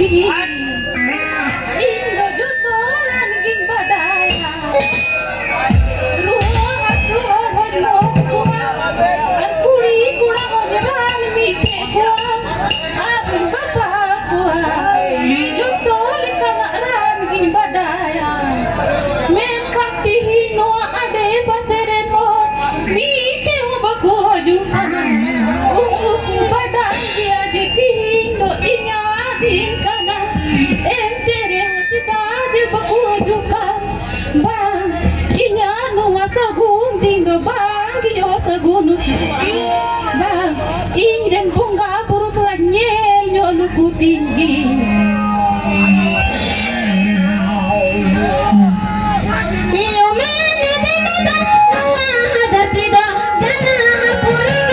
Indo jutolan ging badaya ruang atu hono an kuli kula hojaran mike kuang abin bapa kuang jutol kana ran ging badaya men kapti no ade paseren mo mike obako jukana badan dia dikindo inya din kana entere hatidad bakujukan bang inya no sagun dindo bang yo sagun bang inden bunga purut lanyel nyo luku tinggi iyo mene tidak ada tidak jalan puri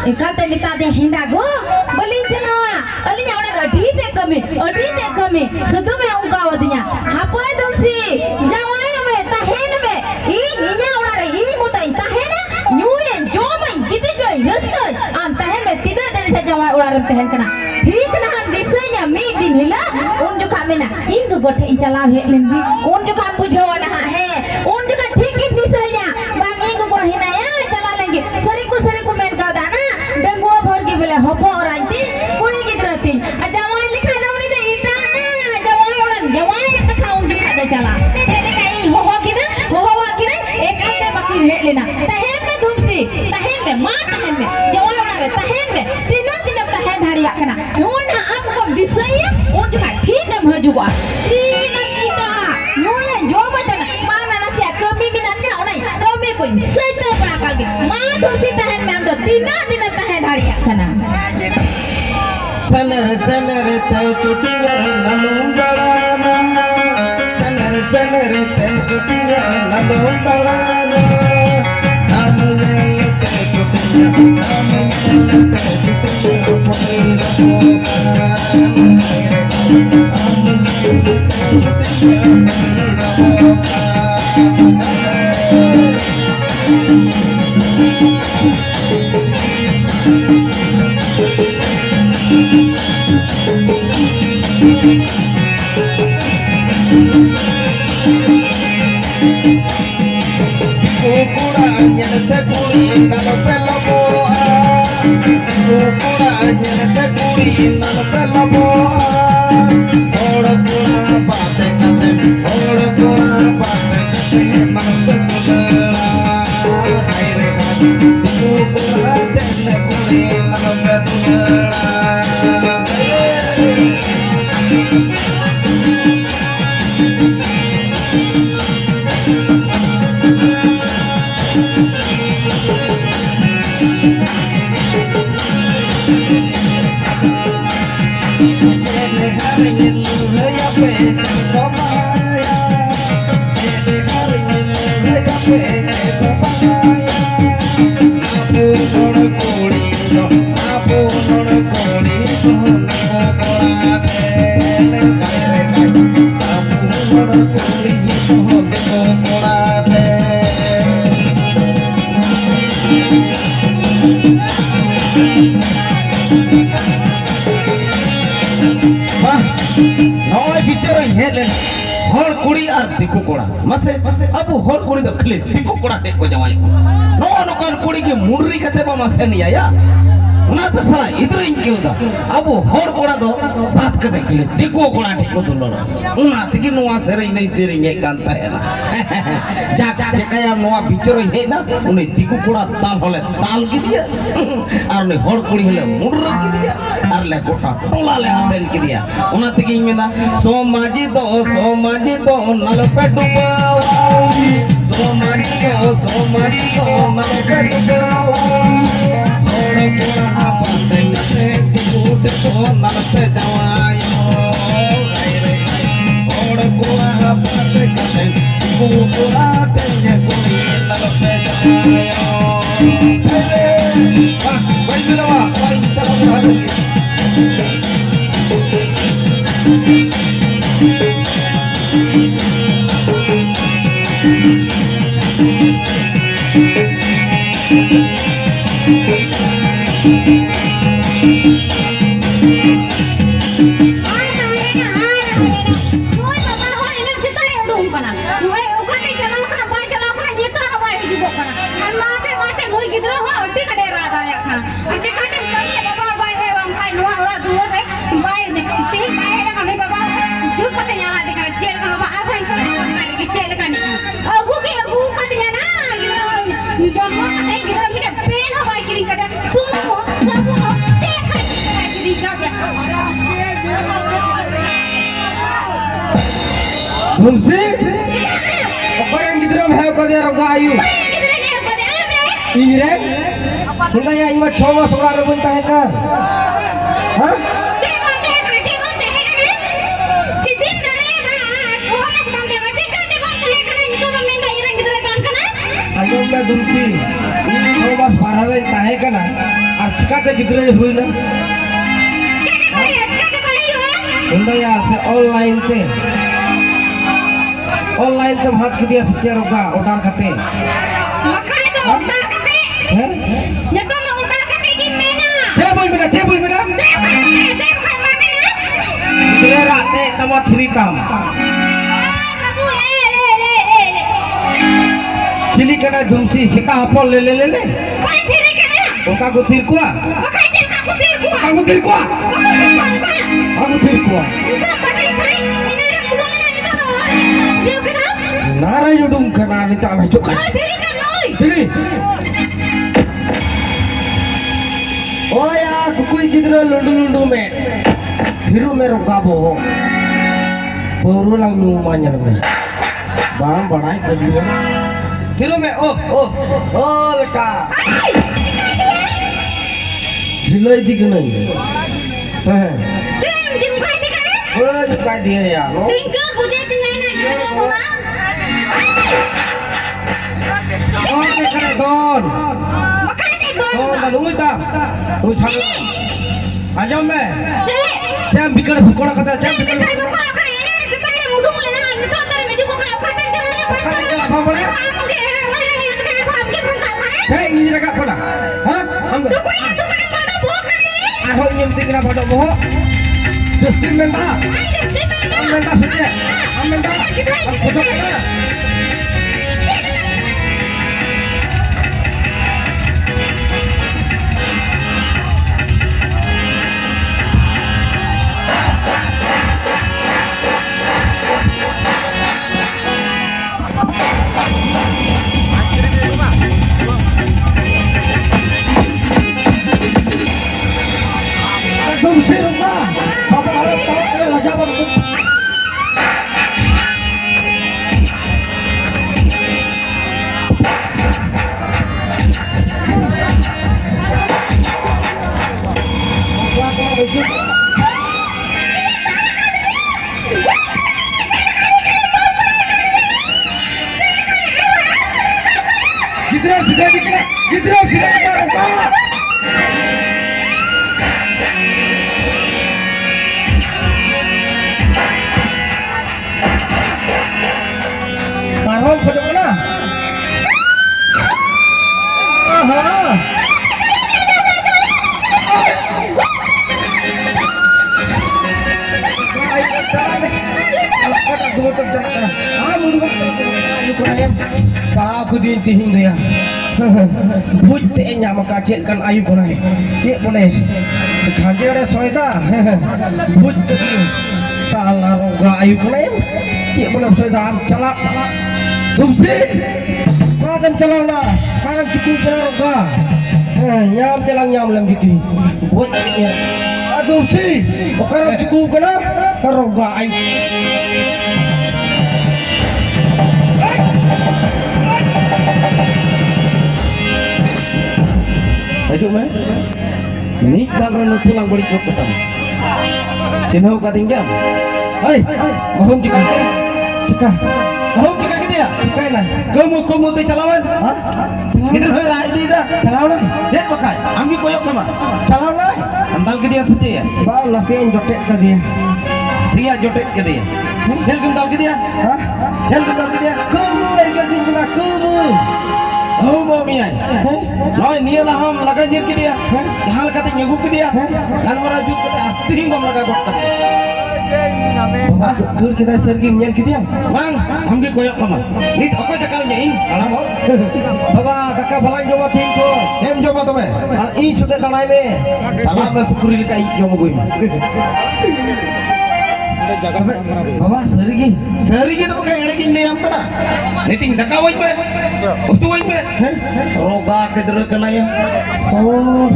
Ikatan kita deh hinda go, beli celawa, beli yang orang adi te kami, sedu me ungkau adinya. Apa itu sih? Jawai me, tahen me, ini orang ini mutai tahen, nyuyen, jomain, kita jual, nuskar, ᱵᱟᱨ ᱛᱟᱦᱮᱱ ᱠᱟᱱᱟ ᱴᱷᱤᱠ ᱱᱟ ᱫᱤᱥᱟᱹᱧᱟ ᱢᱤᱫ ᱫᱤᱱ ᱦᱤᱞᱳᱜ ᱩᱱ ᱡᱚᱠᱷᱟ ᱢᱮᱱᱟ ᱤᱧ ᱫᱚ ᱜᱚᱴᱷᱮ ᱤᱧ ᱪᱟᱞᱟᱣ ᱦᱮᱡ ᱞᱮᱱ ᱜᱮ उन जगह बुझावा ना है उन जगह ठीक ही दिसैया बागी को हिनाया चला लेंगे सरी को मेन का दाना बेंगुआ भर के बोले हपो और आंटी कुड़ी की तरहती जवाई लिखा ना उनी दे इटा ना जवाई एक खाऊं जो खादा चला तेरे कहीं हो की ना एक आते बाकी हेट लेना तहन में धूमसी तहन में मां तहन में जवाई वाला तहन में तीनों दिन तहन धाड़िया कना नून आपको दिसैया उन जगह ठीक है भजुआ तीन Nula joba tan mana nasi kami minatnya orang kami koin saja berakal gitu mana si tahan memang tu tina tahan hari sana sener teh cutinya nalung darana sener teh cutinya nalung darana kamu yang teh cutinya hol kuri ar tiku kora mase abu hol kuri do khali tiku kora tek ko jawai no kan kuri ke murri kate ba mase ni ya una ta sala idru inkil da abu hol kora do baat kate khali tiku kora tek ko tullo una tiki noa sere nei sere nge kan ta ena ja kaya noa bichoro he na uni tiku kora tal hole tal ki dia ar ne hol kuri hole murri ki dia ar le kota tola le hasen ki dia una tiki mena somaji do nalpe dubaw somaji do nalpe dubaw ora pura apate kate tikute to nalpe jawayo ora pura apate kate tikura tenya kuni nalpe jawayo baik bilawa baik terlalu Bumsi, apa yang kita mau kau dia roga ayu? Ingin? Sudah ya ingin coba seorang rebun tahekan? Hah? Ayo mbak Bumsi, ini coba seorang tahekan ah? Arcikate kita hui na? Sudah ya se online te. Online से भात के दिया सच्चे रोका उतार करते मकान तो उतार करते हैं ये तो ना उतार करते कि मेना जे बोल मेरा le tama thiritam. Cili kana dumsi sika apol le. Oka ko thir kuah. Aku thir kuah. Narai judung kana ni tak masuk kan. Thiri. Oh ya, kukui gidra lundu me. Thiru me rokabo. Baru lang lumanya me. Bang banai kedua. Thiru me oh beta. Silai di kena. Oh dikai dia ya. Oh kena don. Oh balungi ta. Oh sana. Ajam me. Jam bikin sekolah kata jam bikin. Apa boleh? Hei ini jaga apa dah? Hah? Ambil. Aku ini mesti kena pada bohong. Justin minta. Minta saja. Minta. Foto kena. Aku diintihin dia. Buat enya maka cekkan ayu boleh. Cek boleh. Kaje ada soida. Buat salah roga ayu boleh. Cek boleh soida calak. Dumsi. Makan calak lah. Makan cukup roga. Nyam jalan nyam lam gitu. Buat enya. Dumsi. Bukan cukup kena roga ayu. Ayo mah, ini kalau pulang balik ke kota, sini kau tinggal. Hei, mohon cika, mohon cika gini ya, cika lah. Kamu tu calawan, hah? Kita hari ini dah calawan, jet pakai, ambil koyok sama, calawan. Antang ke dia saja ya. Bawa lah saya jotek ke dia, saya jotek ke dia. Jel kembal ke dia, hah? Jel kembal ke dia. Kamu lagi tinggal kamu. Oh mau miai, noi niya lah ham laga jir ke dia, jahal kata nyagu ke dia, lan meraju ke dia, tinggal laga got ke dia. Tur kita sergi mian ke dia, bang, ambil koyok kamu, ni aku tak kau nyain, alam ho, bapa kakak balang joma tingko, em joma tu me, ini sudah kalai me, salam bersyukuri kai joma gue. Bapa serigi tu pakai ada gini am kana, neting daka wajib be, ustu wajib be, roga kedera kana ya. Oh,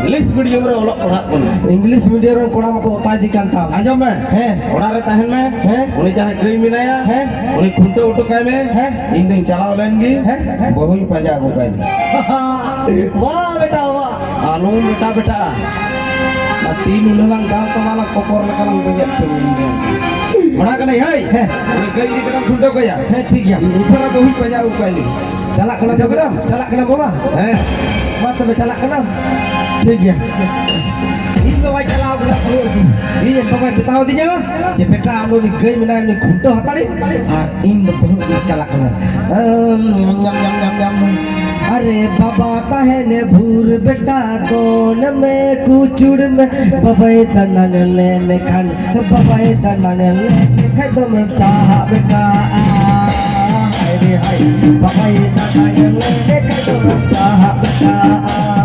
English medium re olok pढ़ा pun. English medium re pढ़ा mako taji kan था. आजम में, है, ओड़ा रे ताहन में, है, उन्हें चाहे गई मिलाया, है, उन्हें खुंटे उठो काय में, है, इन दिन चलाओ लेंगे, है, बहुल पजा को काय. वाह बेटा वाह, आलू बेटा. तीन उलंग गांव कमाला कोपर लकलंग बजट तुमने बड़ा का नहीं है उन्हें गई दी कदम खुंडो गया है ठीक है दूसरा बहुत पजा उकाली चला कना जगदम चला कना बाबा है मत में चला कना ठीक है इन दवाई चलाओ कना ये समय बताओ दीजिए ये बेटा हम लोग गई में ना खुंडो हटाड़ी और इन बहुत चला कना यम अरे बाबा कहे ने भूर बेटा दोन में कुचुड़ में बबई तनंग लेने खान बबई तनंग लेने खान तो में चाहा बेटा हाय रे हाय बबई तनंग लेने खान तो में चाहा बेटा